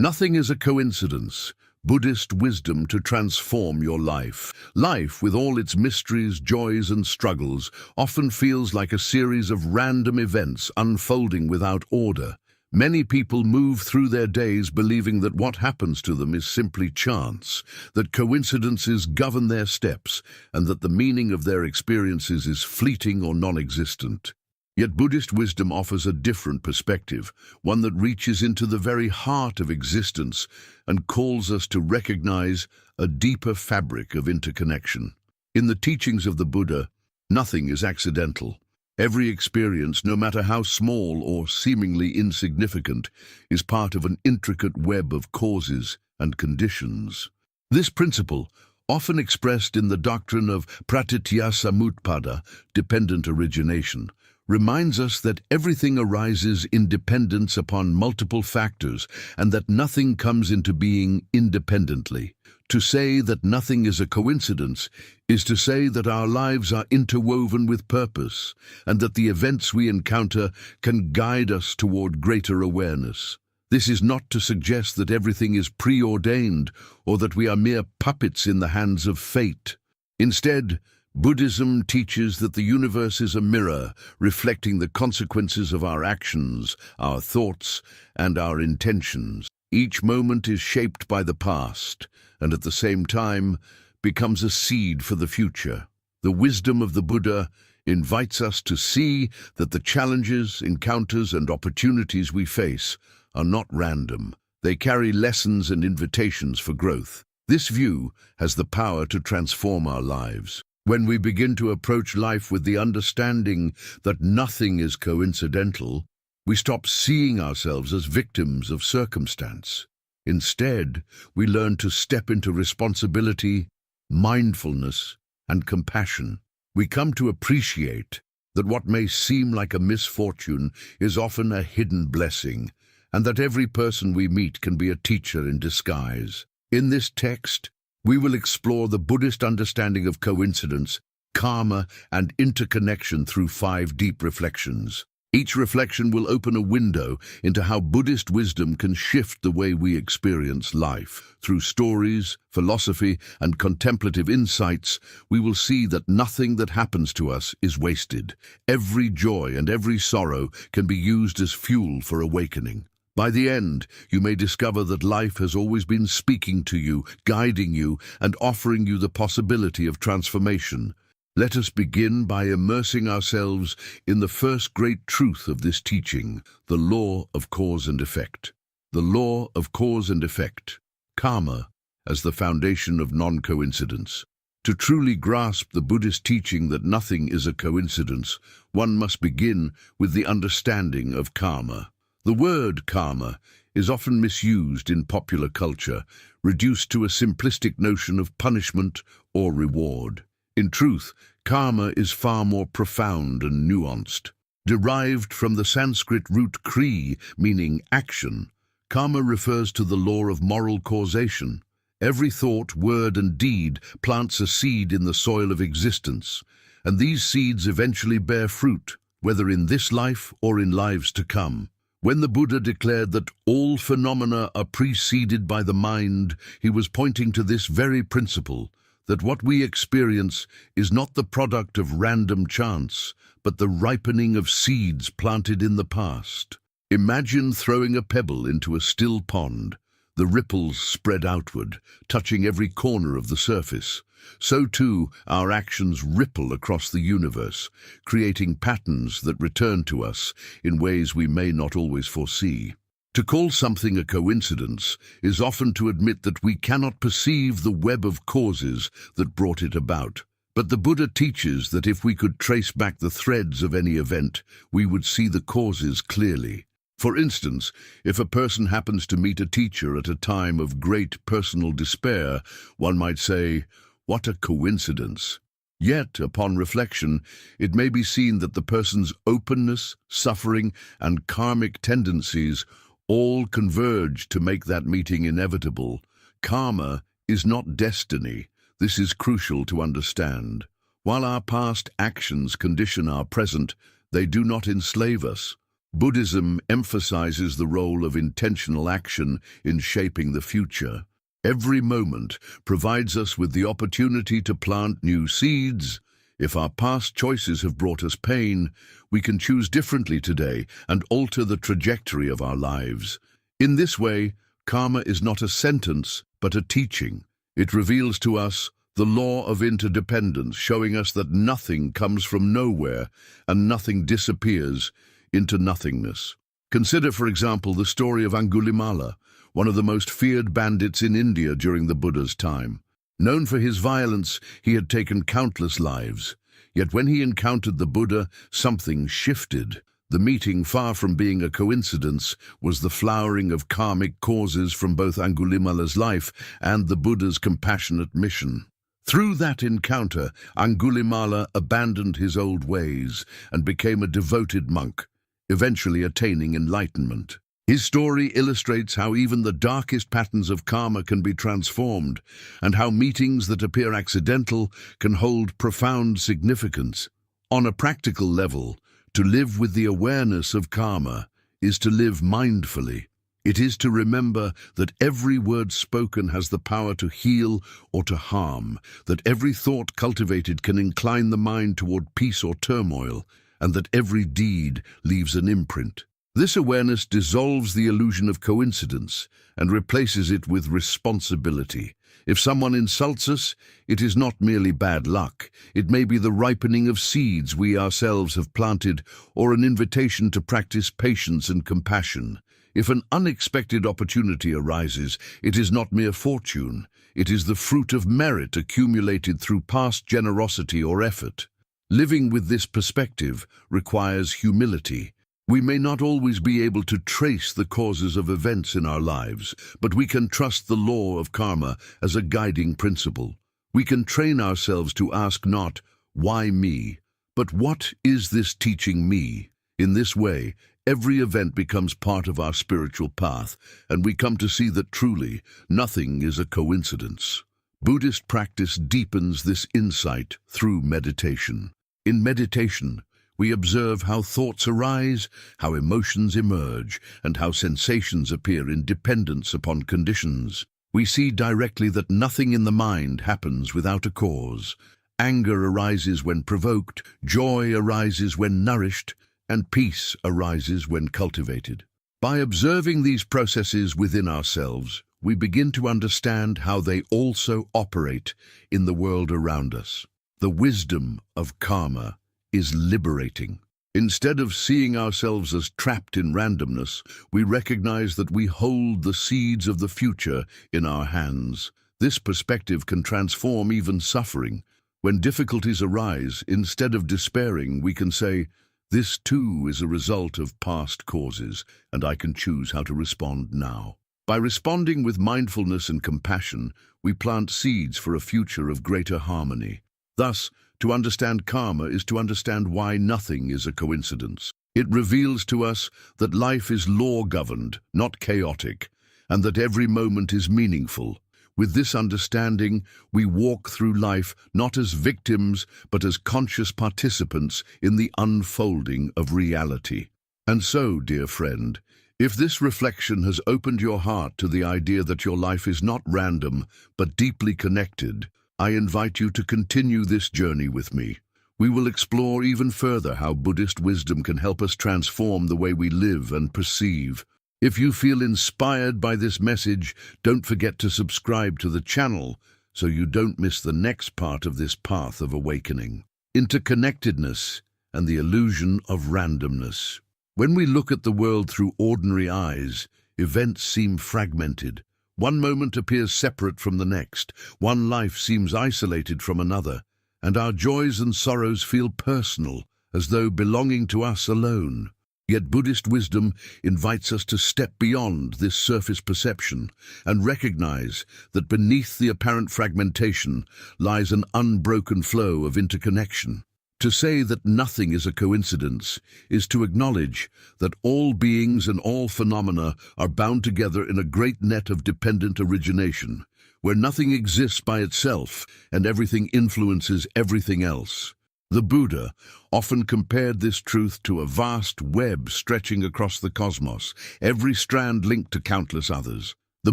Nothing is a coincidence. Buddhist wisdom to transform your life. Life, with all its mysteries, joys, and struggles, often feels like a series of random events unfolding without order. Many people move through their days believing that what happens to them is simply chance, that coincidences govern their steps, and that the meaning of their experiences is fleeting or non-existent. Yet Buddhist wisdom offers a different perspective, one that reaches into the very heart of existence and calls us to recognize a deeper fabric of interconnection. In the teachings of the Buddha, nothing is accidental. Every experience, no matter how small or seemingly insignificant, is part of an intricate web of causes and conditions. This principle, often expressed in the doctrine of pratityasamutpada, dependent origination, reminds us that everything arises in dependence upon multiple factors and that nothing comes into being independently. To say that nothing is a coincidence is to say that our lives are interwoven with purpose and that the events we encounter can guide us toward greater awareness. This is not to suggest that everything is preordained or that we are mere puppets in the hands of fate. Instead, Buddhism teaches that the universe is a mirror reflecting the consequences of our actions, our thoughts, and our intentions. Each moment is shaped by the past, and at the same time becomes a seed for the future. The wisdom of the Buddha invites us to see that the challenges, encounters, and opportunities we face are not random. They carry lessons and invitations for growth. This view has the power to transform our lives. When we begin to approach life with the understanding that nothing is coincidental, we stop seeing ourselves as victims of circumstance. Instead, we learn to step into responsibility, mindfulness, and compassion. We come to appreciate that what may seem like a misfortune is often a hidden blessing, and that every person we meet can be a teacher in disguise. In this text, we will explore the Buddhist understanding of coincidence, karma, and interconnection through 5 deep reflections. Each reflection will open a window into how Buddhist wisdom can shift the way we experience life. Through stories, philosophy, and contemplative insights, we will see that nothing that happens to us is wasted. Every joy and every sorrow can be used as fuel for awakening. By the end, you may discover that life has always been speaking to you, guiding you, and offering you the possibility of transformation. Let us begin by immersing ourselves in the first great truth of this teaching, the law of cause and effect. The law of cause and effect, karma, as the foundation of non-coincidence. To truly grasp the Buddhist teaching that nothing is a coincidence, one must begin with the understanding of karma. The word karma is often misused in popular culture, reduced to a simplistic notion of punishment or reward. In truth, karma is far more profound and nuanced. Derived from the Sanskrit root kri, meaning action, karma refers to the law of moral causation. Every thought, word, and deed plants a seed in the soil of existence, and these seeds eventually bear fruit, whether in this life or in lives to come. When the Buddha declared that all phenomena are preceded by the mind, he was pointing to this very principle, that what we experience is not the product of random chance, but the ripening of seeds planted in the past. Imagine throwing a pebble into a still pond. The ripples spread outward, touching every corner of the surface. So too, our actions ripple across the universe, creating patterns that return to us in ways we may not always foresee. To call something a coincidence is often to admit that we cannot perceive the web of causes that brought it about. But the Buddha teaches that if we could trace back the threads of any event, we would see the causes clearly. For instance, if a person happens to meet a teacher at a time of great personal despair, one might say, "What a coincidence." Yet, upon reflection, it may be seen that the person's openness, suffering, and karmic tendencies all converge to make that meeting inevitable. Karma is not destiny. This is crucial to understand. While our past actions condition our present, they do not enslave us. Buddhism emphasizes the role of intentional action in shaping the future. Every moment provides us with the opportunity to plant new seeds. If our past choices have brought us pain, we can choose differently today and alter the trajectory of our lives. In this way, karma is not a sentence, but a teaching. It reveals to us the law of interdependence, showing us that nothing comes from nowhere and nothing disappears into nothingness. Consider, for example, the story of Angulimala, one of the most feared bandits in India during the Buddha's time. Known for his violence, he had taken countless lives. Yet when he encountered the Buddha, something shifted. The meeting, far from being a coincidence, was the flowering of karmic causes from both Angulimala's life and the Buddha's compassionate mission. Through that encounter, Angulimala abandoned his old ways and became a devoted monk, eventually attaining enlightenment. His story illustrates how even the darkest patterns of karma can be transformed, and how meetings that appear accidental can hold profound significance. On a practical level, to live with the awareness of karma is to live mindfully. It is to remember that every word spoken has the power to heal or to harm, that every thought cultivated can incline the mind toward peace or turmoil, and that every deed leaves an imprint. This awareness dissolves the illusion of coincidence and replaces it with responsibility. If someone insults us, it is not merely bad luck. It may be the ripening of seeds we ourselves have planted, or an invitation to practice patience and compassion. If an unexpected opportunity arises, it is not mere fortune. It is the fruit of merit accumulated through past generosity or effort. Living with this perspective requires humility. We may not always be able to trace the causes of events in our lives, but we can trust the law of karma as a guiding principle. We can train ourselves to ask not, "Why me?" but "What is this teaching me?" In this way, every event becomes part of our spiritual path, and we come to see that truly nothing is a coincidence. Buddhist practice deepens this insight through meditation. In meditation, we observe how thoughts arise, how emotions emerge, and how sensations appear in dependence upon conditions. We see directly that nothing in the mind happens without a cause. Anger arises when provoked, joy arises when nourished, and peace arises when cultivated. By observing these processes within ourselves, we begin to understand how they also operate in the world around us. The wisdom of karma is liberating. Instead of seeing ourselves as trapped in randomness, we recognize that we hold the seeds of the future in our hands. This perspective can transform even suffering. When difficulties arise, instead of despairing, we can say, "This too is a result of past causes, and I can choose how to respond now." By responding with mindfulness and compassion, we plant seeds for a future of greater harmony. Thus, to understand karma is to understand why nothing is a coincidence. It reveals to us that life is law-governed, not chaotic, and that every moment is meaningful. With this understanding, we walk through life not as victims, but as conscious participants in the unfolding of reality. And so, dear friend, if this reflection has opened your heart to the idea that your life is not random, but deeply connected, I invite you to continue this journey with me. We will explore even further how Buddhist wisdom can help us transform the way we live and perceive. If you feel inspired by this message, don't forget to subscribe to the channel so you don't miss the next part of this path of awakening. Interconnectedness and the illusion of randomness. When we look at the world through ordinary eyes, events seem fragmented. One moment appears separate from the next, one life seems isolated from another, and our joys and sorrows feel personal, as though belonging to us alone. Yet Buddhist wisdom invites us to step beyond this surface perception and recognize that beneath the apparent fragmentation lies an unbroken flow of interconnection. To say that nothing is a coincidence is to acknowledge that all beings and all phenomena are bound together in a great net of dependent origination, where nothing exists by itself and everything influences everything else. The Buddha often compared this truth to a vast web stretching across the cosmos, every strand linked to countless others. The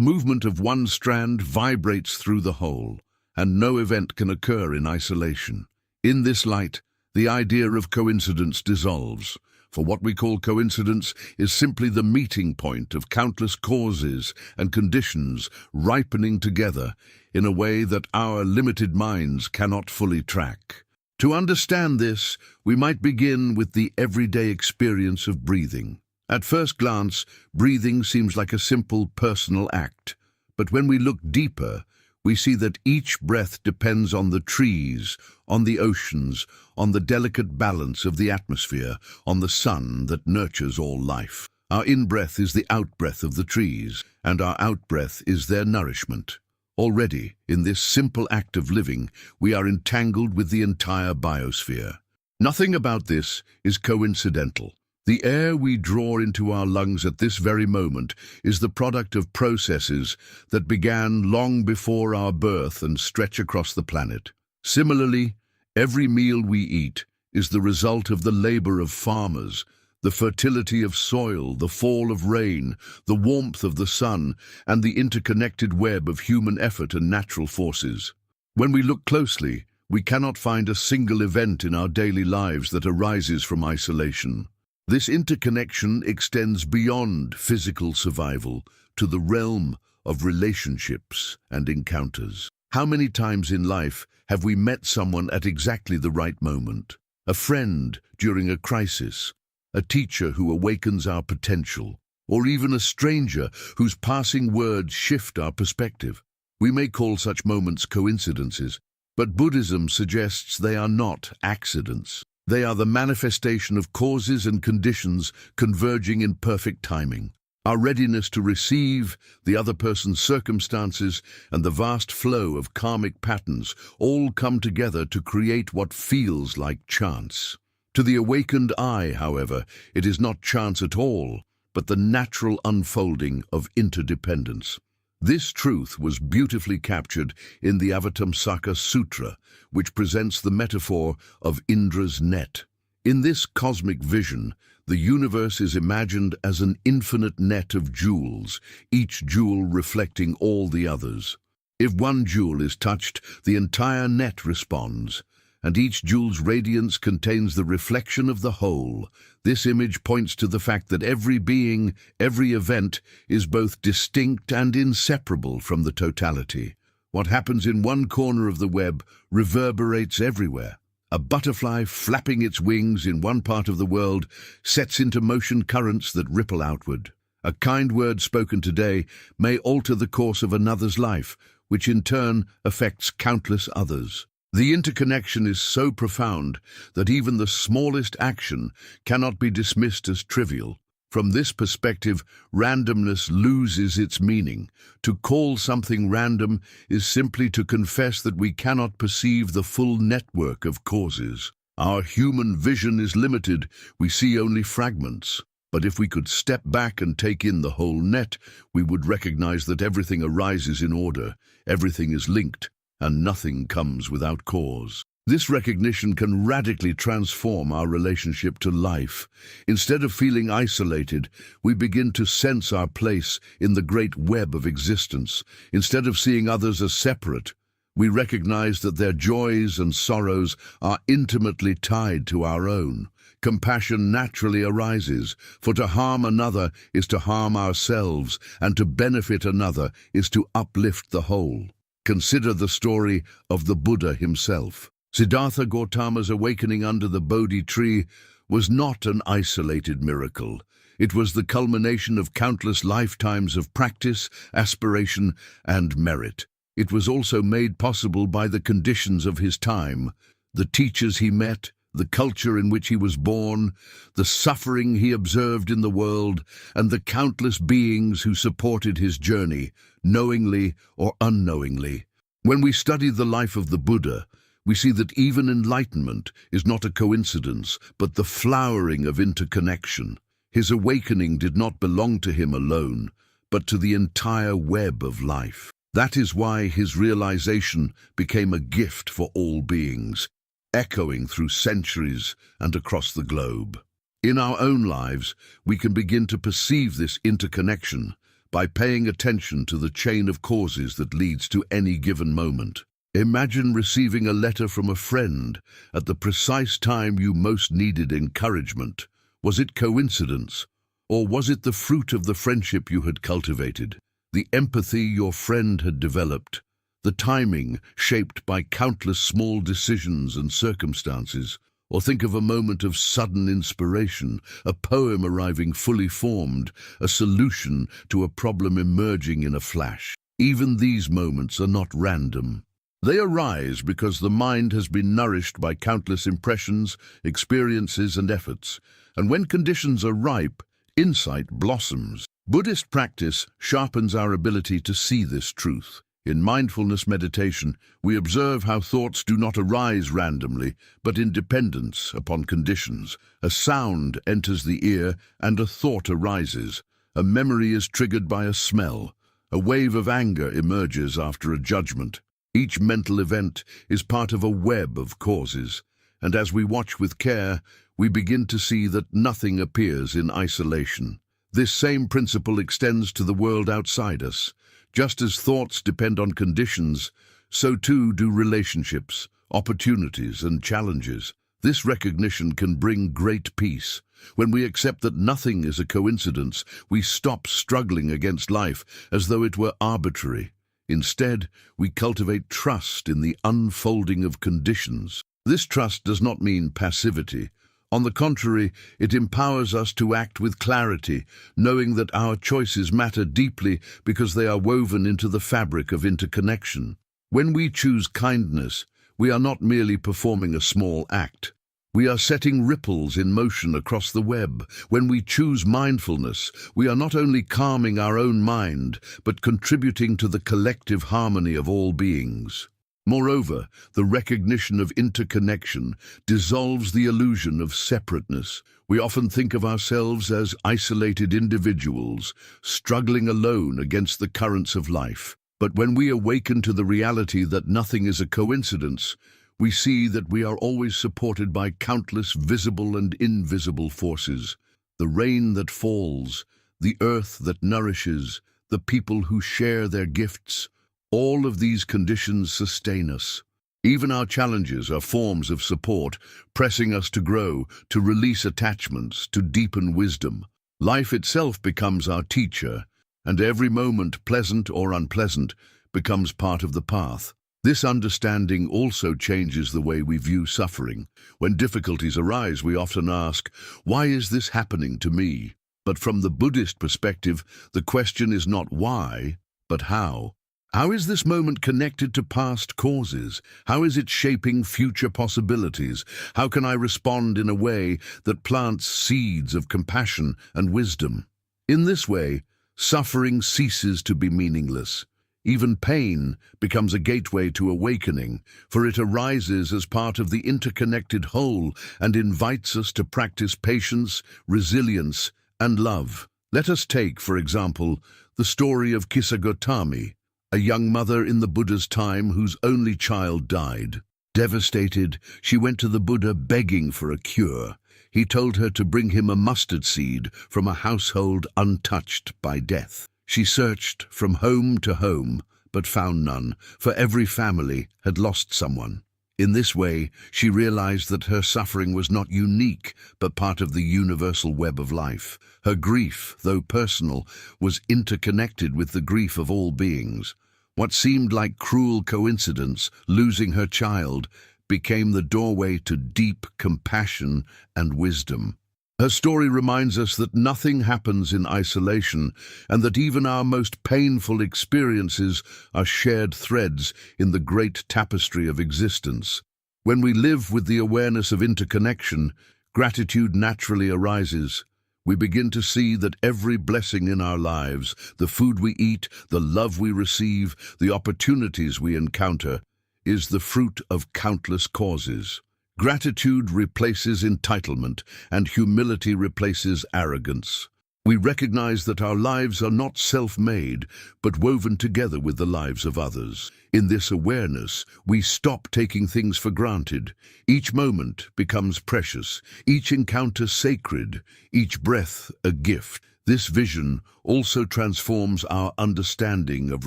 movement of one strand vibrates through the whole, and no event can occur in isolation. In this light, the idea of coincidence dissolves, for what we call coincidence is simply the meeting point of countless causes and conditions ripening together in a way that our limited minds cannot fully track. To understand this, we might begin with the everyday experience of breathing. At first glance, breathing seems like a simple personal act, but when we look deeper, we see that each breath depends on the trees, on the oceans, on the delicate balance of the atmosphere, on the sun that nurtures all life. Our in-breath is the out-breath of the trees, and our out-breath is their nourishment. Already, in this simple act of living, we are entangled with the entire biosphere. Nothing about this is coincidental. The air we draw into our lungs at this very moment is the product of processes that began long before our birth and stretch across the planet. Similarly, every meal we eat is the result of the labor of farmers, the fertility of soil, the fall of rain, the warmth of the sun, and the interconnected web of human effort and natural forces. When we look closely, we cannot find a single event in our daily lives that arises from isolation. This interconnection extends beyond physical survival to the realm of relationships and encounters. How many times in life have we met someone at exactly the right moment? A friend during a crisis, a teacher who awakens our potential, or even a stranger whose passing words shift our perspective. We may call such moments coincidences, but Buddhism suggests they are not accidents. They are the manifestation of causes and conditions converging in perfect timing. Our readiness to receive the other person's circumstances and the vast flow of karmic patterns all come together to create what feels like chance. To the awakened eye, however, it is not chance at all, but the natural unfolding of interdependence. This truth was beautifully captured in the Avatamsaka Sutra, which presents the metaphor of Indra's net. In this cosmic vision, the universe is imagined as an infinite net of jewels, each jewel reflecting all the others. If one jewel is touched, the entire net responds, and each jewel's radiance contains the reflection of the whole. This image points to the fact that every being, every event, is both distinct and inseparable from the totality. What happens in one corner of the web reverberates everywhere. A butterfly flapping its wings in one part of the world sets into motion currents that ripple outward. A kind word spoken today may alter the course of another's life, which in turn affects countless others. The interconnection is so profound that even the smallest action cannot be dismissed as trivial. From this perspective, randomness loses its meaning. To call something random is simply to confess that we cannot perceive the full network of causes. Our human vision is limited, we see only fragments. But if we could step back and take in the whole net, we would recognize that everything arises in order, everything is linked, and nothing comes without cause. This recognition can radically transform our relationship to life. Instead of feeling isolated, we begin to sense our place in the great web of existence. Instead of seeing others as separate, we recognize that their joys and sorrows are intimately tied to our own. Compassion naturally arises, for to harm another is to harm ourselves, and to benefit another is to uplift the whole. Consider the story of the Buddha himself. Siddhartha Gautama's awakening under the Bodhi tree was not an isolated miracle. It was the culmination of countless lifetimes of practice, aspiration, and merit. It was also made possible by the conditions of his time, the teachers he met, the culture in which he was born, the suffering he observed in the world, and the countless beings who supported his journey, knowingly or unknowingly. When we study the life of the Buddha, we see that even enlightenment is not a coincidence, but the flowering of interconnection. His awakening did not belong to him alone, but to the entire web of life. That is why his realization became a gift for all beings. echoing through centuries and across the globe. In our own lives, we can begin to perceive this interconnection by paying attention to the chain of causes that leads to any given moment. Imagine receiving a letter from a friend at the precise time you most needed encouragement. Was it coincidence, or was it the fruit of the friendship you had cultivated, the empathy your friend had developed, the timing shaped by countless small decisions and circumstances? Or think of a moment of sudden inspiration, a poem arriving fully formed, a solution to a problem emerging in a flash. Even these moments are not random. They arise because the mind has been nourished by countless impressions, experiences, and efforts. And when conditions are ripe, insight blossoms. Buddhist practice sharpens our ability to see this truth. In mindfulness meditation, we observe how thoughts do not arise randomly, but in dependence upon conditions. A sound enters the ear and a thought arises. A memory is triggered by a smell. A wave of anger emerges after a judgment. Each mental event is part of a web of causes, and as we watch with care, we begin to see that nothing appears in isolation. This same principle extends to the world outside us. Just as thoughts depend on conditions, so too do relationships, opportunities, and challenges. This recognition can bring great peace. When we accept that nothing is a coincidence, we stop struggling against life as though it were arbitrary. Instead, we cultivate trust in the unfolding of conditions. This trust does not mean passivity. On the contrary, it empowers us to act with clarity, knowing that our choices matter deeply because they are woven into the fabric of interconnection. When we choose kindness, we are not merely performing a small act. We are setting ripples in motion across the web. When we choose mindfulness, we are not only calming our own mind, but contributing to the collective harmony of all beings. Moreover, the recognition of interconnection dissolves the illusion of separateness. We often think of ourselves as isolated individuals, struggling alone against the currents of life. But when we awaken to the reality that nothing is a coincidence, we see that we are always supported by countless visible and invisible forces. The rain that falls, the earth that nourishes, the people who share their gifts, all of these conditions sustain us. Even our challenges are forms of support, pressing us to grow, to release attachments, to deepen wisdom. Life itself becomes our teacher, and every moment, pleasant or unpleasant, becomes part of the path. This understanding also changes the way we view suffering. When difficulties arise, we often ask, "Why is this happening to me?" But from the Buddhist perspective, the question is not why, but how. How is this moment connected to past causes? How is it shaping future possibilities? How can I respond in a way that plants seeds of compassion and wisdom? In this way, suffering ceases to be meaningless. Even pain becomes a gateway to awakening, for it arises as part of the interconnected whole and invites us to practice patience, resilience, and love. Let us take, for example, the story of Kisagotami, a young mother in the Buddha's time whose only child died. Devastated, she went to the Buddha begging for a cure. He told her to bring him a mustard seed from a household untouched by death. She searched from home to home, but found none, for every family had lost someone. In this way, she realized that her suffering was not unique, but part of the universal web of life. Her grief, though personal, was interconnected with the grief of all beings. What seemed like cruel coincidence, losing her child, became the doorway to deep compassion and wisdom. Her story reminds us that nothing happens in isolation, and that even our most painful experiences are shared threads in the great tapestry of existence. When we live with the awareness of interconnection, gratitude naturally arises. We begin to see that every blessing in our lives, the food we eat, the love we receive, the opportunities we encounter, is the fruit of countless causes. Gratitude replaces entitlement, and humility replaces arrogance. We recognize that our lives are not self-made, but woven together with the lives of others. In this awareness, we stop taking things for granted. Each moment becomes precious, each encounter sacred, each breath a gift. This vision also transforms our understanding of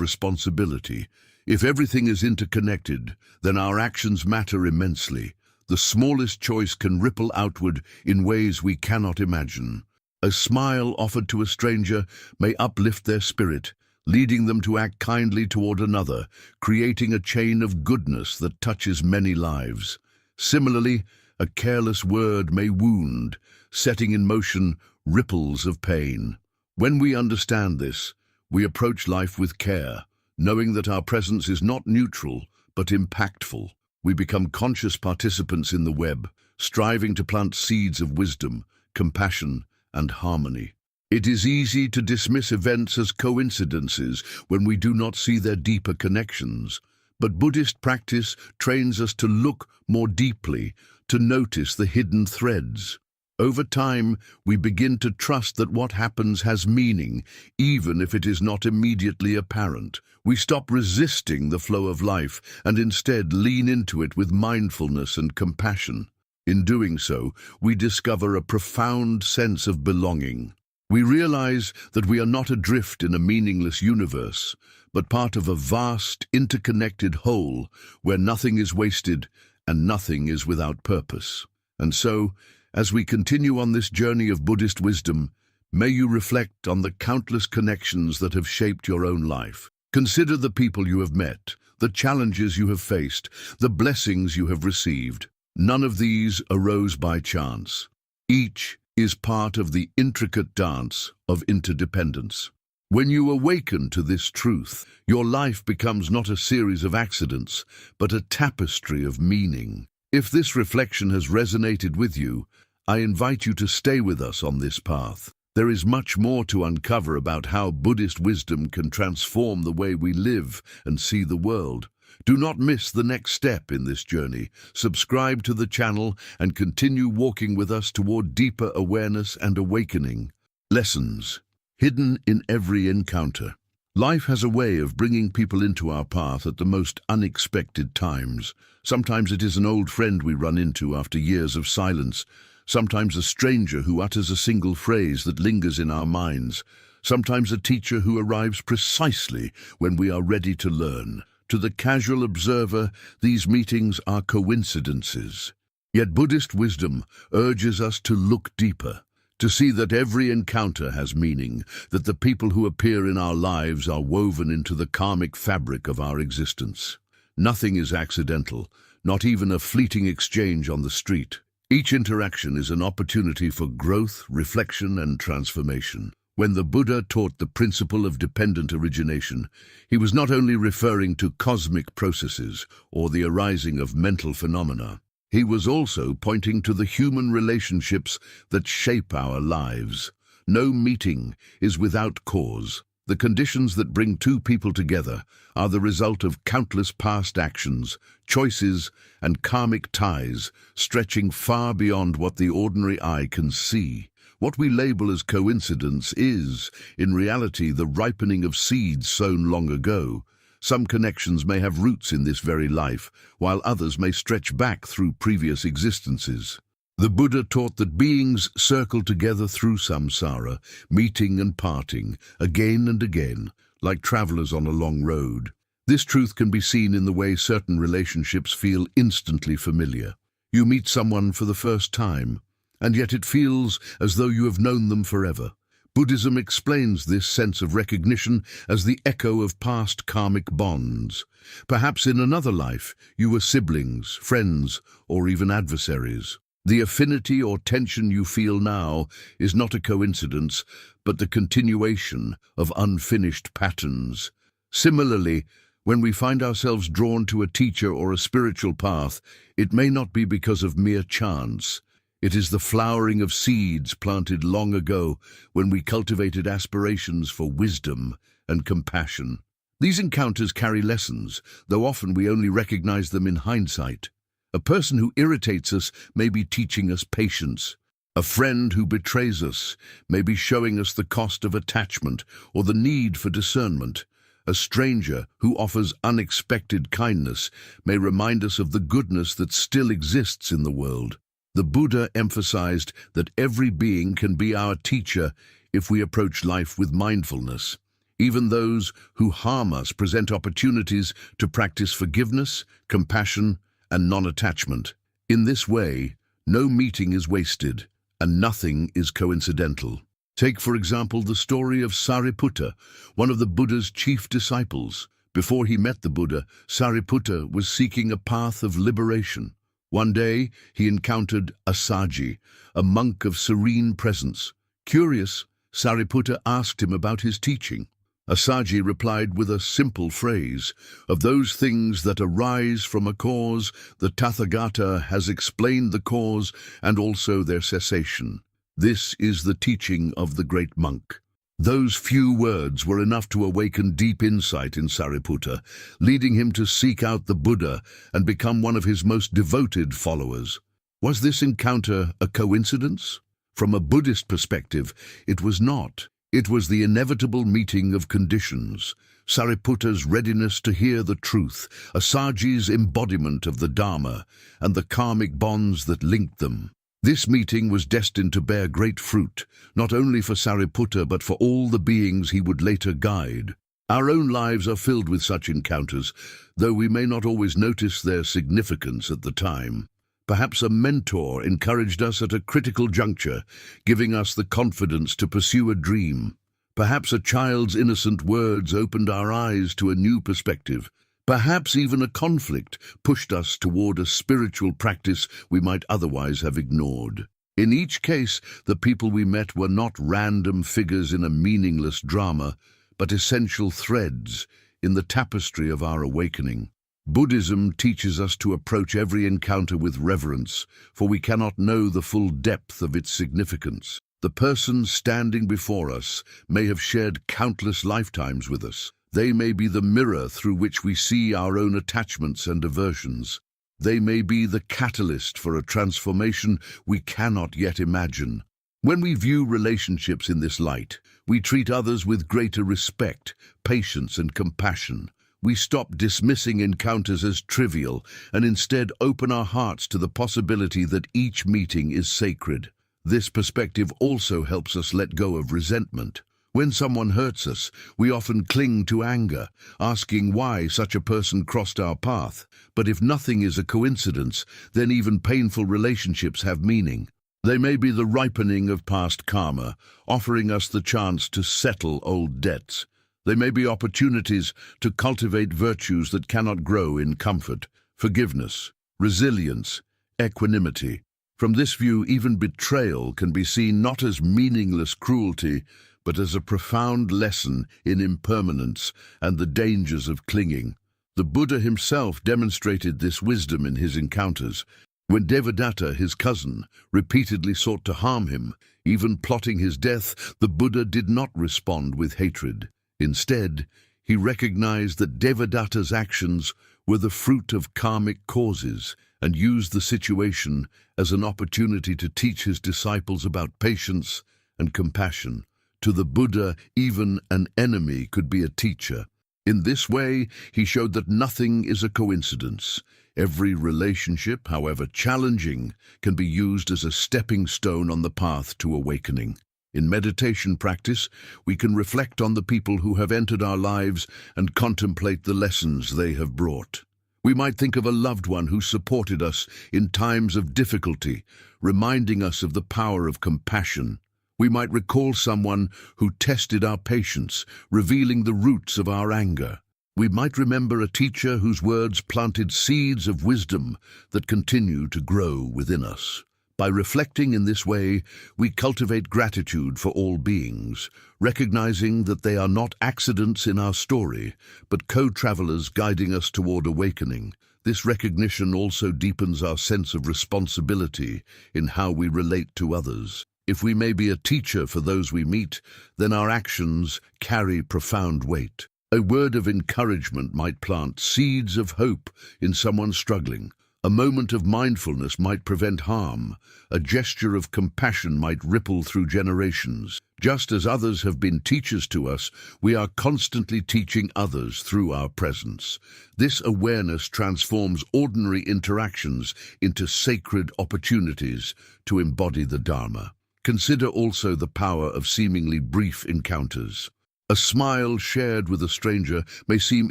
responsibility. If everything is interconnected, then our actions matter immensely. The smallest choice can ripple outward in ways we cannot imagine. A smile offered to a stranger may uplift their spirit, leading them to act kindly toward another, creating a chain of goodness that touches many lives. Similarly, a careless word may wound, setting in motion ripples of pain. When we understand this, we approach life with care, knowing that our presence is not neutral, but impactful. We become conscious participants in the web, striving to plant seeds of wisdom, compassion, and harmony. It is easy to dismiss events as coincidences when we do not see their deeper connections. But Buddhist practice trains us to look more deeply, to notice the hidden threads. Over time, we begin to trust that what happens has meaning, even if it is not immediately apparent. We stop resisting the flow of life and instead lean into it with mindfulness and compassion. In doing so, we discover a profound sense of belonging. We realize that we are not adrift in a meaningless universe, but part of a vast, interconnected whole where nothing is wasted and nothing is without purpose. And so, as we continue on this journey of Buddhist wisdom, may you reflect on the countless connections that have shaped your own life. Consider the people you have met, the challenges you have faced, the blessings you have received. None of these arose by chance. Each is part of the intricate dance of interdependence. When you awaken to this truth, your life becomes not a series of accidents, but a tapestry of meaning. If this reflection has resonated with you, I invite you to stay with us on this path. There is much more to uncover about how Buddhist wisdom can transform the way we live and see the world. Do not miss the next step in this journey. Subscribe to the channel and continue walking with us toward deeper awareness and awakening. Lessons hidden in every encounter. Life has a way of bringing people into our path at the most unexpected times. Sometimes it is an old friend we run into after years of silence. Sometimes a stranger who utters a single phrase that lingers in our minds. Sometimes a teacher who arrives precisely when we are ready to learn. To the casual observer, these meetings are coincidences. Yet Buddhist wisdom urges us to look deeper, to see that every encounter has meaning, that the people who appear in our lives are woven into the karmic fabric of our existence. Nothing is accidental, not even a fleeting exchange on the street. Each interaction is an opportunity for growth, reflection, and transformation. When the Buddha taught the principle of dependent origination, he was not only referring to cosmic processes or the arising of mental phenomena. He was also pointing to the human relationships that shape our lives. No meeting is without cause. The conditions that bring two people together are the result of countless past actions, choices, and karmic ties stretching far beyond what the ordinary eye can see. What we label as coincidence is, in reality, the ripening of seeds sown long ago. Some connections may have roots in this very life, while others may stretch back through previous existences. The Buddha taught that beings circle together through samsara, meeting and parting, again and again, like travelers on a long road. This truth can be seen in the way certain relationships feel instantly familiar. You meet someone for the first time, and yet it feels as though you have known them forever. Buddhism explains this sense of recognition as the echo of past karmic bonds. Perhaps in another life, you were siblings, friends, or even adversaries. The affinity or tension you feel now is not a coincidence, but the continuation of unfinished patterns. Similarly, when we find ourselves drawn to a teacher or a spiritual path, it may not be because of mere chance. It is the flowering of seeds planted long ago when we cultivated aspirations for wisdom and compassion. These encounters carry lessons, though often we only recognize them in hindsight. A person who irritates us may be teaching us patience. A friend who betrays us may be showing us the cost of attachment or the need for discernment. A stranger who offers unexpected kindness may remind us of the goodness that still exists in the world. The Buddha emphasized that every being can be our teacher if we approach life with mindfulness. Even those who harm us present opportunities to practice forgiveness, compassion, and non-attachment. In this way, no meeting is wasted, and nothing is coincidental. Take, for example, the story of Sariputta, one of the Buddha's chief disciples. Before he met the Buddha, Sariputta was seeking a path of liberation. One day, he encountered Assaji, a monk of serene presence. Curious, Sariputta asked him about his teaching. Assaji replied with a simple phrase, "Of those things that arise from a cause, the Tathagata has explained the cause and also their cessation. This is the teaching of the great monk." Those few words were enough to awaken deep insight in Sariputta, leading him to seek out the Buddha and become one of his most devoted followers. Was this encounter a coincidence? From a Buddhist perspective, it was not. It was the inevitable meeting of conditions. Sariputta's readiness to hear the truth, Assaji's embodiment of the Dharma, and the karmic bonds that linked them. This meeting was destined to bear great fruit, not only for Sariputta but for all the beings he would later guide. Our own lives are filled with such encounters, though we may not always notice their significance at the time. Perhaps a mentor encouraged us at a critical juncture, giving us the confidence to pursue a dream. Perhaps a child's innocent words opened our eyes to a new perspective. Perhaps even a conflict pushed us toward a spiritual practice we might otherwise have ignored. In each case, the people we met were not random figures in a meaningless drama, but essential threads in the tapestry of our awakening. Buddhism teaches us to approach every encounter with reverence, for we cannot know the full depth of its significance. The person standing before us may have shared countless lifetimes with us. They may be the mirror through which we see our own attachments and aversions. They may be the catalyst for a transformation we cannot yet imagine. When we view relationships in this light, we treat others with greater respect, patience, and compassion. We stop dismissing encounters as trivial and instead open our hearts to the possibility that each meeting is sacred. This perspective also helps us let go of resentment. When someone hurts us, we often cling to anger, asking why such a person crossed our path. But if nothing is a coincidence, then even painful relationships have meaning. They may be the ripening of past karma, offering us the chance to settle old debts. They may be opportunities to cultivate virtues that cannot grow in comfort, forgiveness, resilience, equanimity. From this view, even betrayal can be seen not as meaningless cruelty, but as a profound lesson in impermanence and the dangers of clinging. The Buddha himself demonstrated this wisdom in his encounters. When Devadatta, his cousin, repeatedly sought to harm him, even plotting his death, the Buddha did not respond with hatred. Instead, he recognized that Devadatta's actions were the fruit of karmic causes and used the situation as an opportunity to teach his disciples about patience and compassion. To the Buddha, even an enemy could be a teacher. In this way, he showed that nothing is a coincidence. Every relationship, however challenging, can be used as a stepping stone on the path to awakening. In meditation practice, we can reflect on the people who have entered our lives and contemplate the lessons they have brought. We might think of a loved one who supported us in times of difficulty, reminding us of the power of compassion. We might recall someone who tested our patience, revealing the roots of our anger. We might remember a teacher whose words planted seeds of wisdom that continue to grow within us. By reflecting in this way, we cultivate gratitude for all beings, recognizing that they are not accidents in our story, but co-travelers guiding us toward awakening. This recognition also deepens our sense of responsibility in how we relate to others. If we may be a teacher for those we meet, then our actions carry profound weight. A word of encouragement might plant seeds of hope in someone struggling, A moment of mindfulness might prevent harm. A gesture of compassion might ripple through generations. Just as others have been teachers to us, we are constantly teaching others through our presence. This awareness transforms ordinary interactions into sacred opportunities to embody the Dharma. Consider also the power of seemingly brief encounters. A smile shared with a stranger may seem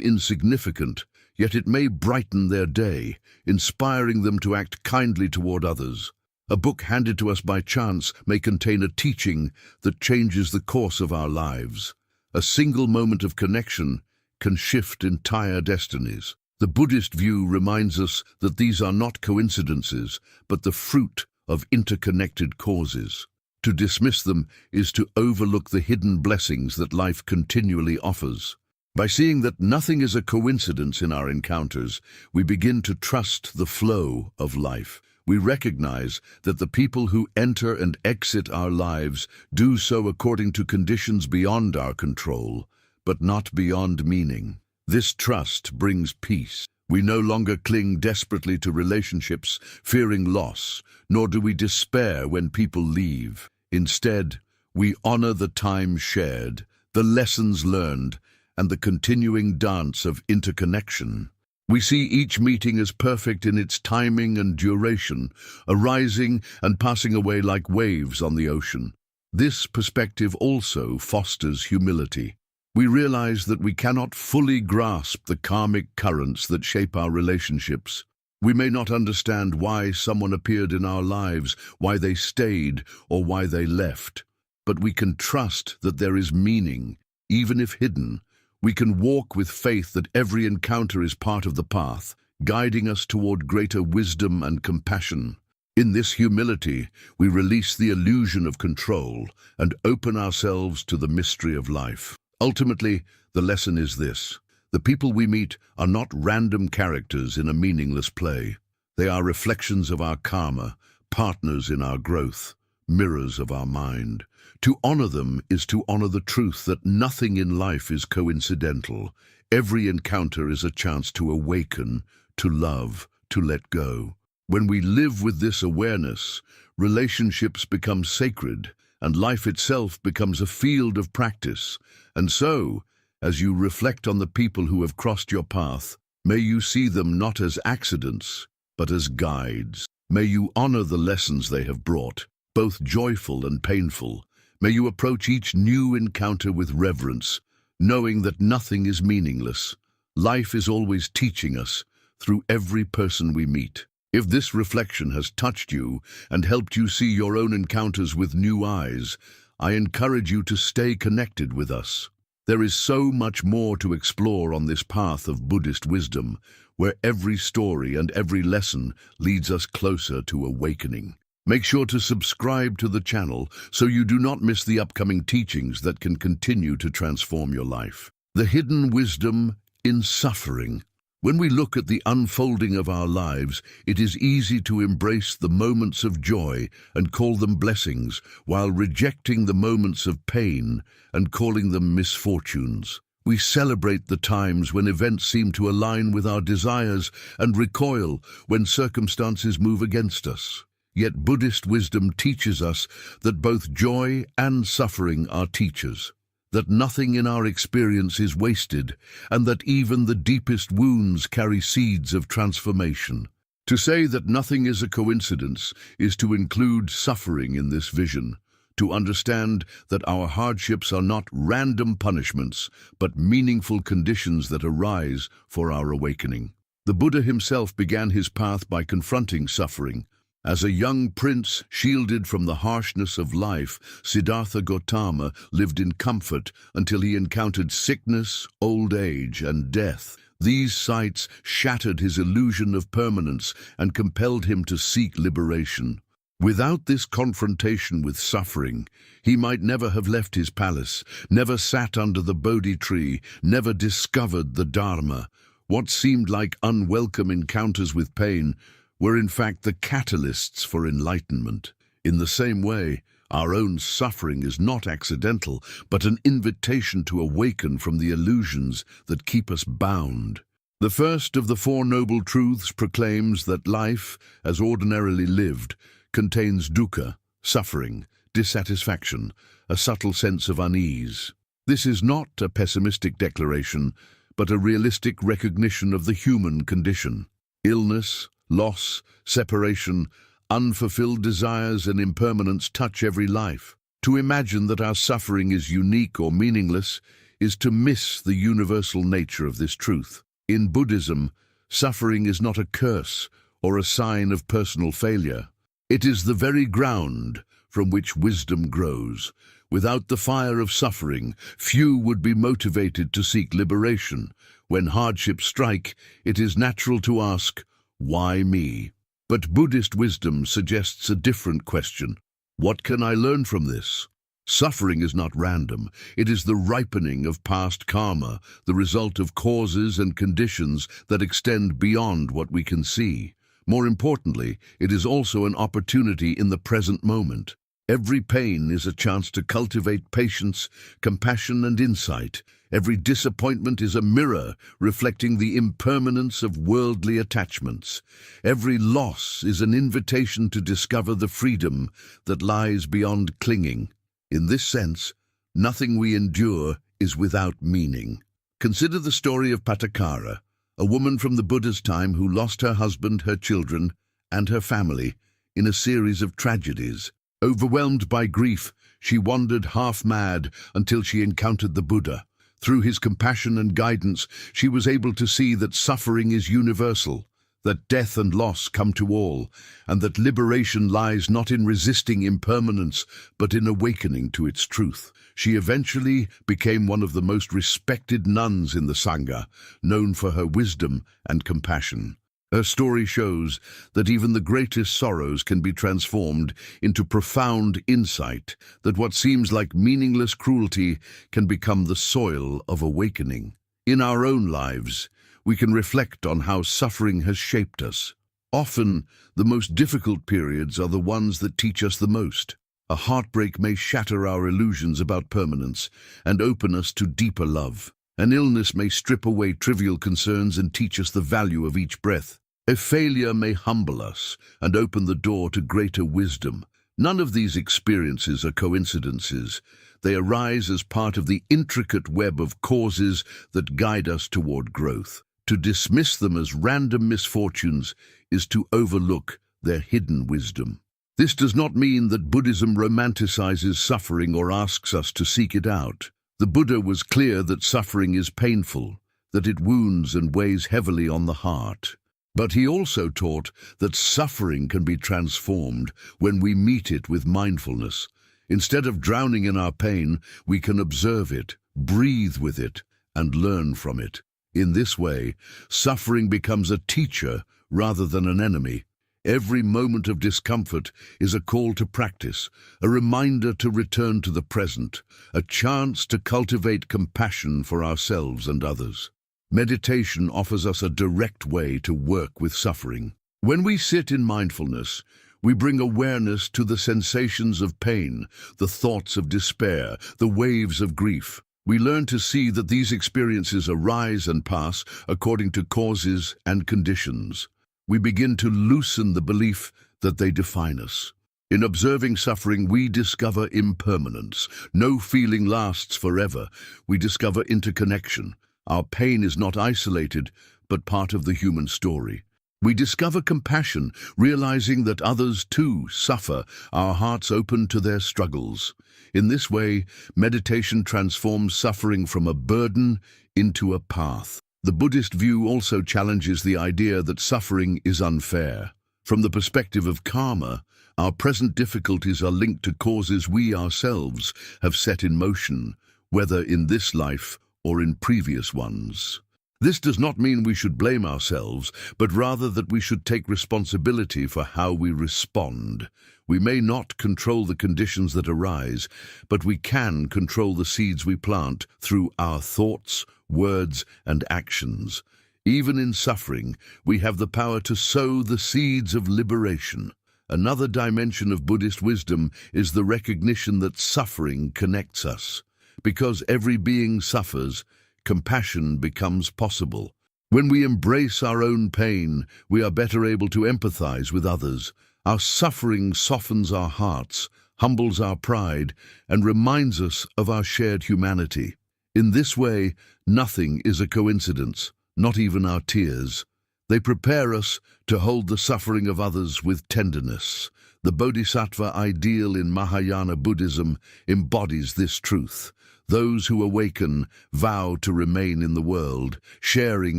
insignificant, yet it may brighten their day, inspiring them to act kindly toward others. A book handed to us by chance may contain a teaching that changes the course of our lives. A single moment of connection can shift entire destinies. The Buddhist view reminds us that these are not coincidences, but the fruit of interconnected causes. To dismiss them is to overlook the hidden blessings that life continually offers. By seeing that nothing is a coincidence in our encounters, we begin to trust the flow of life. We recognize that the people who enter and exit our lives do so according to conditions beyond our control, but not beyond meaning. This trust brings peace. We no longer cling desperately to relationships, fearing loss, nor do we despair when people leave. Instead, we honor the time shared, the lessons learned, and the continuing dance of interconnection. We see each meeting as perfect in its timing and duration, arising and passing away like waves on the ocean. This perspective also fosters humility. We realize that we cannot fully grasp the karmic currents that shape our relationships. We may not understand why someone appeared in our lives, why they stayed, or why they left. But we can trust that there is meaning, even if hidden. We can walk with faith that every encounter is part of the path, guiding us toward greater wisdom and compassion. In this humility, we release the illusion of control and open ourselves to the mystery of life. Ultimately, the lesson is this: the people we meet are not random characters in a meaningless play. They are reflections of our karma, partners in our growth, mirrors of our mind. To honor them is to honor the truth that nothing in life is coincidental. Every encounter is a chance to awaken, to love, to let go. When we live with this awareness, relationships become sacred, and life itself becomes a field of practice. And so, as you reflect on the people who have crossed your path, may you see them not as accidents, but as guides. May you honor the lessons they have brought, both joyful and painful. May you approach each new encounter with reverence, knowing that nothing is meaningless. Life is always teaching us through every person we meet. If this reflection has touched you and helped you see your own encounters with new eyes, I encourage you to stay connected with us. There is so much more to explore on this path of Buddhist wisdom, where every story and every lesson leads us closer to awakening. Make sure to subscribe to the channel so you do not miss the upcoming teachings that can continue to transform your life. The hidden wisdom in suffering. When we look at the unfolding of our lives, it is easy to embrace the moments of joy and call them blessings, while rejecting the moments of pain and calling them misfortunes. We celebrate the times when events seem to align with our desires and recoil when circumstances move against us. Yet Buddhist wisdom teaches us that both joy and suffering are teachers, that nothing in our experience is wasted, and that even the deepest wounds carry seeds of transformation. To say that nothing is a coincidence is to include suffering in this vision, to understand that our hardships are not random punishments, but meaningful conditions that arise for our awakening. The Buddha himself began his path by confronting suffering. As a young prince shielded from the harshness of life, Siddhartha Gautama lived in comfort until he encountered sickness, old age, and death. These sights shattered his illusion of permanence and compelled him to seek liberation. Without this confrontation with suffering, he might never have left his palace, never sat under the Bodhi tree, never discovered the Dharma. What seemed like unwelcome encounters with pain were in fact the catalysts for enlightenment. In the same way, our own suffering is not accidental, but an invitation to awaken from the illusions that keep us bound. The first of the Four Noble Truths proclaims that life, as ordinarily lived, contains dukkha, suffering, dissatisfaction, a subtle sense of unease. This is not a pessimistic declaration, but a realistic recognition of the human condition. Illness, loss, separation, unfulfilled desires and impermanence touch every life. To imagine that our suffering is unique or meaningless is to miss the universal nature of this truth. In Buddhism, suffering is not a curse or a sign of personal failure. It is the very ground from which wisdom grows. Without the fire of suffering, few would be motivated to seek liberation. When hardships strike, it is natural to ask, "Why me?" But Buddhist wisdom suggests a different question. What can I learn from this? Suffering is not random. It is the ripening of past karma, the result of causes and conditions that extend beyond what we can see. More importantly, it is also an opportunity in the present moment. Every pain is a chance to cultivate patience, compassion, and insight. Every disappointment is a mirror reflecting the impermanence of worldly attachments. Every loss is an invitation to discover the freedom that lies beyond clinging. In this sense, nothing we endure is without meaning. Consider the story of Pattakara, a woman from the Buddha's time who lost her husband, her children, and her family in a series of tragedies. Overwhelmed by grief, she wandered half-mad until she encountered the Buddha. Through his compassion and guidance, she was able to see that suffering is universal, that death and loss come to all, and that liberation lies not in resisting impermanence, but in awakening to its truth. She eventually became one of the most respected nuns in the Sangha, known for her wisdom and compassion. Her story shows that even the greatest sorrows can be transformed into profound insight, that what seems like meaningless cruelty can become the soil of awakening. In our own lives, we can reflect on how suffering has shaped us. Often, the most difficult periods are the ones that teach us the most. A heartbreak may shatter our illusions about permanence and open us to deeper love. An illness may strip away trivial concerns and teach us the value of each breath. A failure may humble us and open the door to greater wisdom. None of these experiences are coincidences. They arise as part of the intricate web of causes that guide us toward growth. To dismiss them as random misfortunes is to overlook their hidden wisdom. This does not mean that Buddhism romanticizes suffering or asks us to seek it out. The Buddha was clear that suffering is painful, that it wounds and weighs heavily on the heart. But he also taught that suffering can be transformed when we meet it with mindfulness. Instead of drowning in our pain, we can observe it, breathe with it, and learn from it. In this way, suffering becomes a teacher rather than an enemy. Every moment of discomfort is a call to practice, a reminder to return to the present, a chance to cultivate compassion for ourselves and others. Meditation offers us a direct way to work with suffering. When we sit in mindfulness, we bring awareness to the sensations of pain, the thoughts of despair, the waves of grief. We learn to see that these experiences arise and pass according to causes and conditions. We begin to loosen the belief that they define us. In observing suffering, we discover impermanence. No feeling lasts forever. We discover interconnection. Our pain is not isolated, but part of the human story. We discover compassion, realizing that others too suffer, our hearts open to their struggles. In this way, meditation transforms suffering from a burden into a path. The Buddhist view also challenges the idea that suffering is unfair. From the perspective of karma, our present difficulties are linked to causes we ourselves have set in motion, whether in this life or in previous ones. This does not mean we should blame ourselves, but rather that we should take responsibility for how we respond. We may not control the conditions that arise, but we can control the seeds we plant through our thoughts, words, and actions. Even in suffering, we have the power to sow the seeds of liberation. Another dimension of Buddhist wisdom is the recognition that suffering connects us. Because every being suffers, compassion becomes possible. When we embrace our own pain, we are better able to empathize with others. Our suffering softens our hearts, humbles our pride, and reminds us of our shared humanity. In this way, nothing is a coincidence, not even our tears. They prepare us to hold the suffering of others with tenderness. The Bodhisattva ideal in Mahayana Buddhism embodies this truth. Those who awaken vow to remain in the world, sharing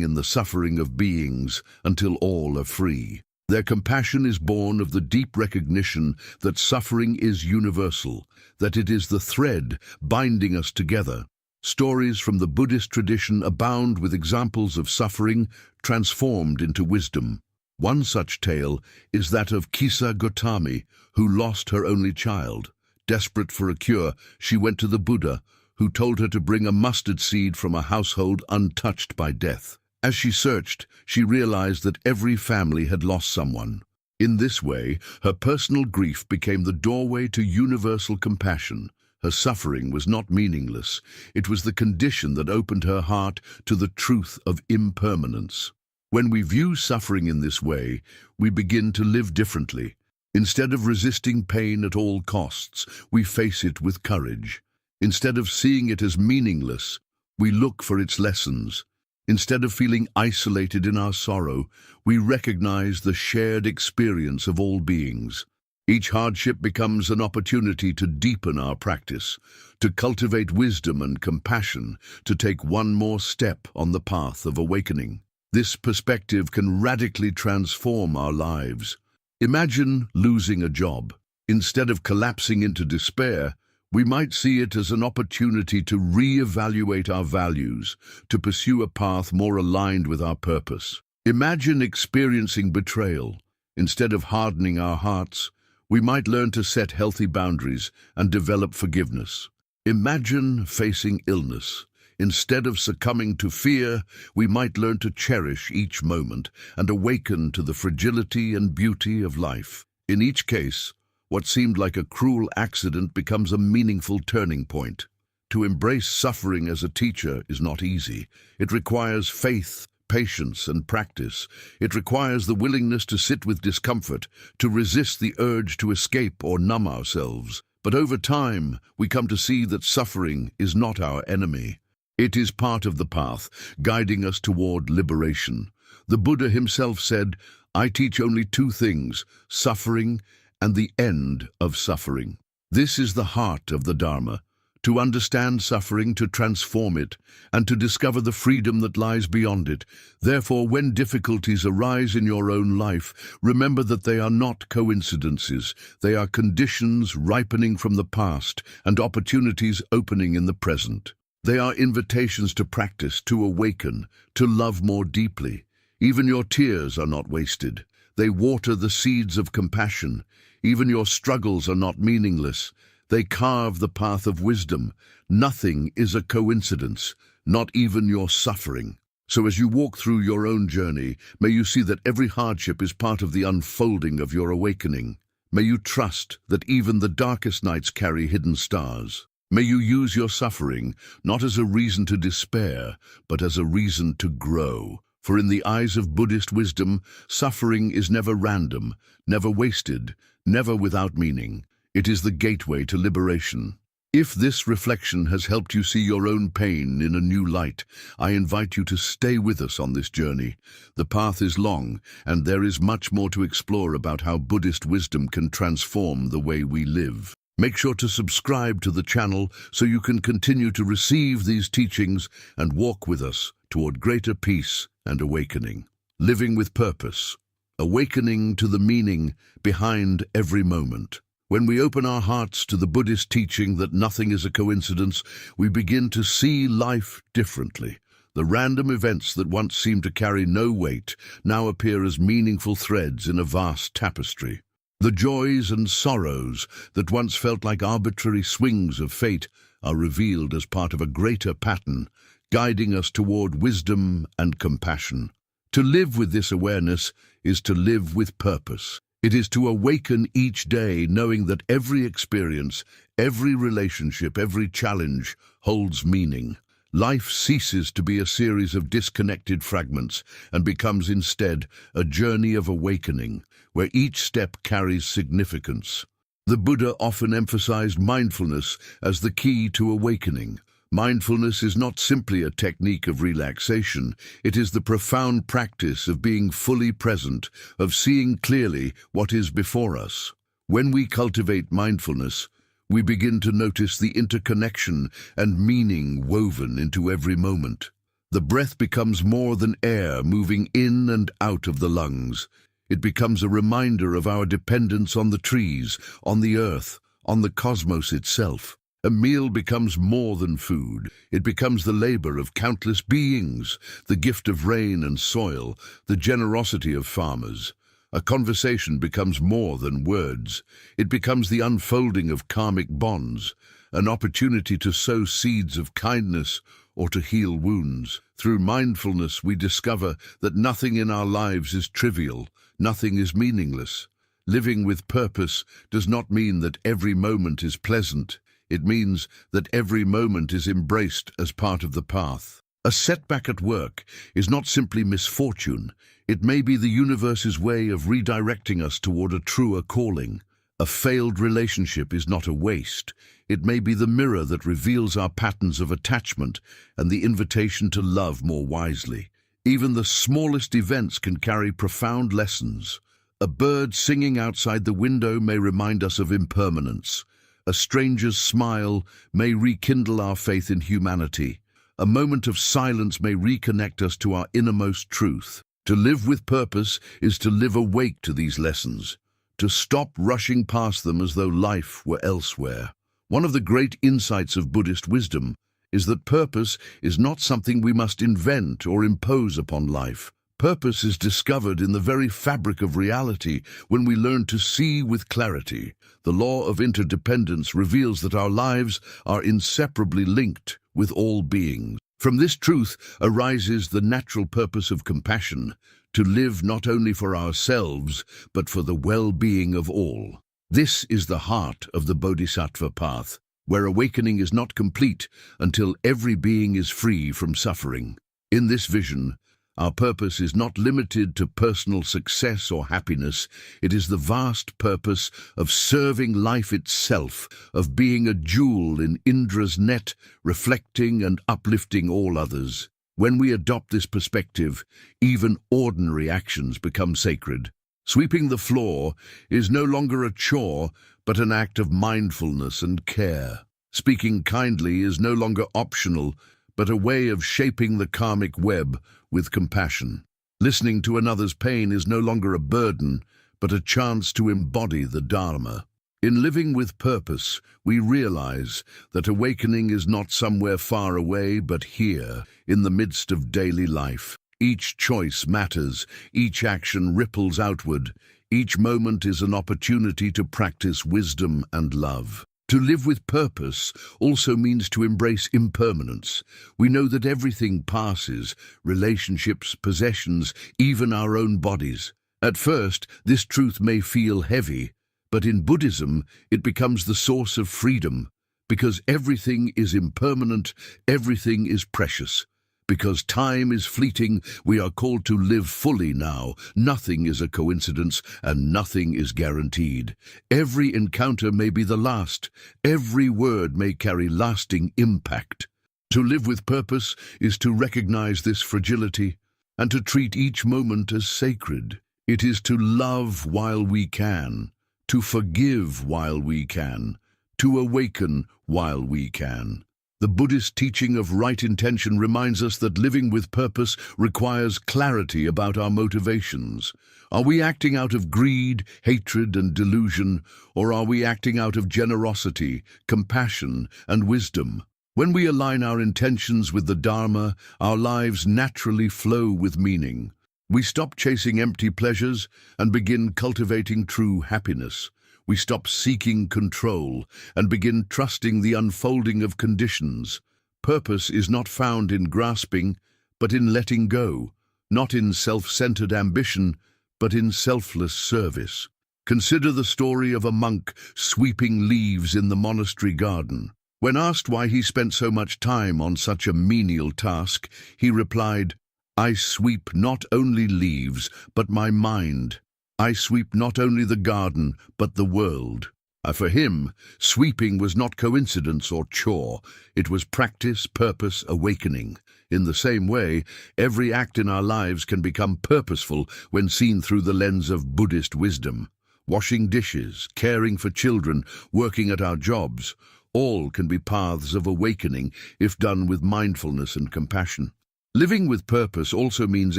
in the suffering of beings until all are free. Their compassion is born of the deep recognition that suffering is universal, that it is the thread binding us together. Stories from the Buddhist tradition abound with examples of suffering transformed into wisdom. One such tale is that of Kisa Gotami, who lost her only child. Desperate for a cure, she went to the Buddha, who told her to bring a mustard seed from a household untouched by death. As she searched, she realized that every family had lost someone. In this way, her personal grief became the doorway to universal compassion. Her suffering was not meaningless. It was the condition that opened her heart to the truth of impermanence. When we view suffering in this way, we begin to live differently. Instead of resisting pain at all costs, we face it with courage. Instead of seeing it as meaningless, we look for its lessons. Instead of feeling isolated in our sorrow, we recognize the shared experience of all beings. Each hardship becomes an opportunity to deepen our practice, to cultivate wisdom and compassion, to take one more step on the path of awakening. This perspective can radically transform our lives. Imagine losing a job. Instead of collapsing into despair, we might see it as an opportunity to re-evaluate our values, to pursue a path more aligned with our purpose. Imagine experiencing betrayal. Instead of hardening our hearts, we might learn to set healthy boundaries and develop forgiveness. Imagine facing illness. Instead of succumbing to fear, we might learn to cherish each moment and awaken to the fragility and beauty of life. In each case, what seemed like a cruel accident becomes a meaningful turning point. To embrace suffering as a teacher is not easy. It requires faith, patience, and practice. It requires the willingness to sit with discomfort, to resist the urge to escape or numb ourselves. But over time, we come to see that suffering is not our enemy. It is part of the path, guiding us toward liberation. The Buddha himself said, "I teach only two things, suffering and the end of suffering." This is the heart of the Dharma, to understand suffering, to transform it, and to discover the freedom that lies beyond it. Therefore, when difficulties arise in your own life, remember that they are not coincidences. They are conditions ripening from the past and opportunities opening in the present. They are invitations to practice, to awaken, to love more deeply. Even your tears are not wasted. They water the seeds of compassion. Even your struggles are not meaningless. They carve the path of wisdom. Nothing is a coincidence, not even your suffering. So as you walk through your own journey, may you see that every hardship is part of the unfolding of your awakening. May you trust that even the darkest nights carry hidden stars. May you use your suffering not as a reason to despair, but as a reason to grow. For in the eyes of Buddhist wisdom, suffering is never random, never wasted, never without meaning. It is the gateway to liberation. If this reflection has helped you see your own pain in a new light, I invite you to stay with us on this journey. The path is long, and there is much more to explore about how Buddhist wisdom can transform the way we live. Make sure to subscribe to the channel so you can continue to receive these teachings and walk with us toward greater peace and awakening. Living with purpose. Awakening to the meaning behind every moment. When we open our hearts to the Buddhist teaching that nothing is a coincidence, we begin to see life differently. The random events that once seemed to carry no weight now appear as meaningful threads in a vast tapestry. The joys and sorrows that once felt like arbitrary swings of fate are revealed as part of a greater pattern, guiding us toward wisdom and compassion. To live with this awareness is to live with purpose. It is to awaken each day knowing that every experience, every relationship, every challenge holds meaning. Life ceases to be a series of disconnected fragments and becomes instead a journey of awakening, where each step carries significance. The Buddha often emphasized mindfulness as the key to awakening. Mindfulness is not simply a technique of relaxation, it is the profound practice of being fully present, of seeing clearly what is before us. When we cultivate mindfulness, we begin to notice the interconnection and meaning woven into every moment. The breath becomes more than air moving in and out of the lungs. It becomes a reminder of our dependence on the trees, on the earth, on the cosmos itself. A meal becomes more than food. It becomes the labor of countless beings, the gift of rain and soil, the generosity of farmers. A conversation becomes more than words. It becomes the unfolding of karmic bonds, an opportunity to sow seeds of kindness or to heal wounds. Through mindfulness, we discover that nothing in our lives is trivial, nothing is meaningless. Living with purpose does not mean that every moment is pleasant. It means that every moment is embraced as part of the path. A setback at work is not simply misfortune. It may be the universe's way of redirecting us toward a truer calling. A failed relationship is not a waste. It may be the mirror that reveals our patterns of attachment and the invitation to love more wisely. Even the smallest events can carry profound lessons. A bird singing outside the window may remind us of impermanence. A stranger's smile may rekindle our faith in humanity. A moment of silence may reconnect us to our innermost truth. To live with purpose is to live awake to these lessons, to stop rushing past them as though life were elsewhere. One of the great insights of Buddhist wisdom is that purpose is not something we must invent or impose upon life. Purpose is discovered in the very fabric of reality when we learn to see with clarity. The law of interdependence reveals that our lives are inseparably linked with all beings. From this truth arises the natural purpose of compassion, to live not only for ourselves, but for the well-being of all. This is the heart of the Bodhisattva path, where awakening is not complete until every being is free from suffering. In this vision, our purpose is not limited to personal success or happiness. It is the vast purpose of serving life itself, of being a jewel in Indra's net, reflecting and uplifting all others. When we adopt this perspective, even ordinary actions become sacred. Sweeping the floor is no longer a chore, but an act of mindfulness and care. Speaking kindly is no longer optional, but a way of shaping the karmic web with compassion. Listening to another's pain is no longer a burden, but a chance to embody the Dharma. In living with purpose, we realize that awakening is not somewhere far away, but here, in the midst of daily life. Each choice matters, each action ripples outward, each moment is an opportunity to practice wisdom and love. To live with purpose also means to embrace impermanence. We know that everything passes, relationships, possessions, even our own bodies. At first, this truth may feel heavy, but in Buddhism, it becomes the source of freedom. Because everything is impermanent, everything is precious. Because time is fleeting, we are called to live fully now. Nothing is a coincidence, and nothing is guaranteed. Every encounter may be the last. Every word may carry lasting impact. To live with purpose is to recognize this fragility and to treat each moment as sacred. It is to love while we can, to forgive while we can, to awaken while we can. The Buddhist teaching of right intention reminds us that living with purpose requires clarity about our motivations. Are we acting out of greed, hatred, and delusion, or are we acting out of generosity, compassion, and wisdom? When we align our intentions with the Dharma, our lives naturally flow with meaning. We stop chasing empty pleasures and begin cultivating true happiness. We stop seeking control and begin trusting the unfolding of conditions. Purpose is not found in grasping, but in letting go, not in self-centered ambition, but in selfless service. Consider the story of a monk sweeping leaves in the monastery garden. When asked why he spent so much time on such a menial task, he replied, "I sweep not only leaves, but my mind. I sweep not only the garden, but the world." For him, sweeping was not coincidence or chore. It was practice, purpose, awakening. In the same way, every act in our lives can become purposeful when seen through the lens of Buddhist wisdom. Washing dishes, caring for children, working at our jobs, all can be paths of awakening if done with mindfulness and compassion. Living with purpose also means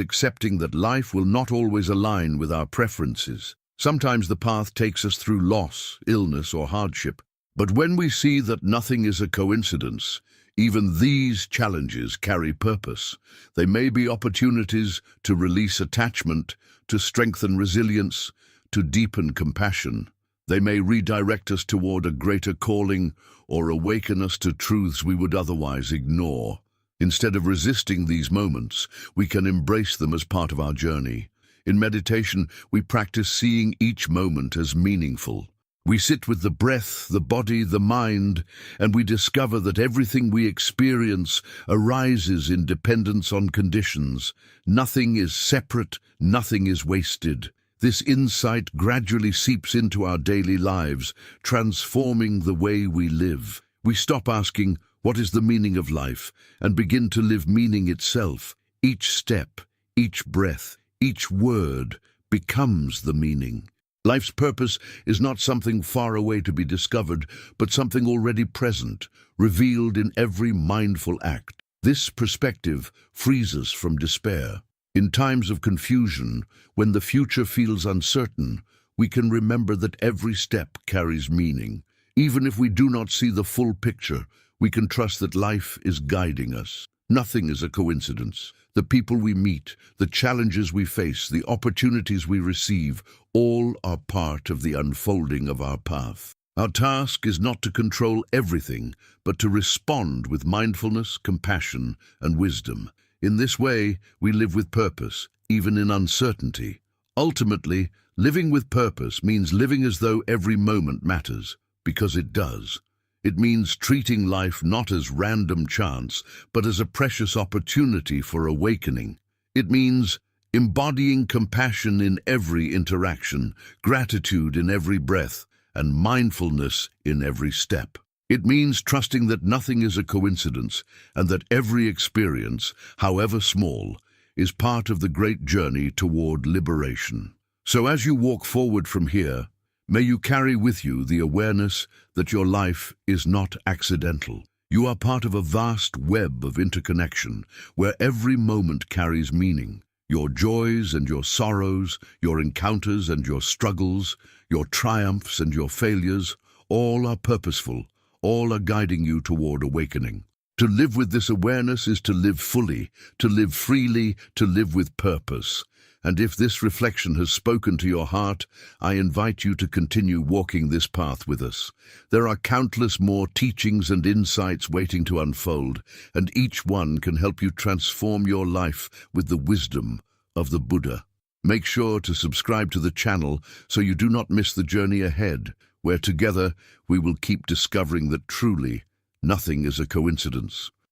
accepting that life will not always align with our preferences. Sometimes the path takes us through loss, illness, or hardship. But when we see that nothing is a coincidence, even these challenges carry purpose. They may be opportunities to release attachment, to strengthen resilience, to deepen compassion. They may redirect us toward a greater calling or awaken us to truths we would otherwise ignore. Instead of resisting these moments, we can embrace them as part of our journey. In meditation, we practice seeing each moment as meaningful. We sit with the breath, the body, the mind, and we discover that everything we experience arises in dependence on conditions. Nothing is separate, nothing is wasted. This insight gradually seeps into our daily lives, transforming the way we live. We stop asking, "What is the meaning of life?" and begin to live meaning itself. Each step, each breath, each word becomes the meaning. Life's purpose is not something far away to be discovered, but something already present, revealed in every mindful act. This perspective frees us from despair. In times of confusion, when the future feels uncertain, we can remember that every step carries meaning. Even if we do not see the full picture, we can trust that life is guiding us. Nothing is a coincidence. The people we meet, the challenges we face, the opportunities we receive, all are part of the unfolding of our path. Our task is not to control everything, but to respond with mindfulness, compassion, and wisdom. In this way, we live with purpose, even in uncertainty. Ultimately, living with purpose means living as though every moment matters, because it does. It means treating life not as random chance, but as a precious opportunity for awakening. It means embodying compassion in every interaction, gratitude in every breath, and mindfulness in every step. It means trusting that nothing is a coincidence and that every experience, however small, is part of the great journey toward liberation. So as you walk forward from here, may you carry with you the awareness that your life is not accidental. You are part of a vast web of interconnection where every moment carries meaning. Your joys and your sorrows, your encounters and your struggles, your triumphs and your failures, all are purposeful. All are guiding you toward awakening. To live with this awareness is to live fully, to live freely, to live with purpose. And if this reflection has spoken to your heart, I invite you to continue walking this path with us. There are countless more teachings and insights waiting to unfold, and each one can help you transform your life with the wisdom of the Buddha. Make sure to subscribe to the channel so you do not miss the journey ahead, where together we will keep discovering that truly nothing is a coincidence.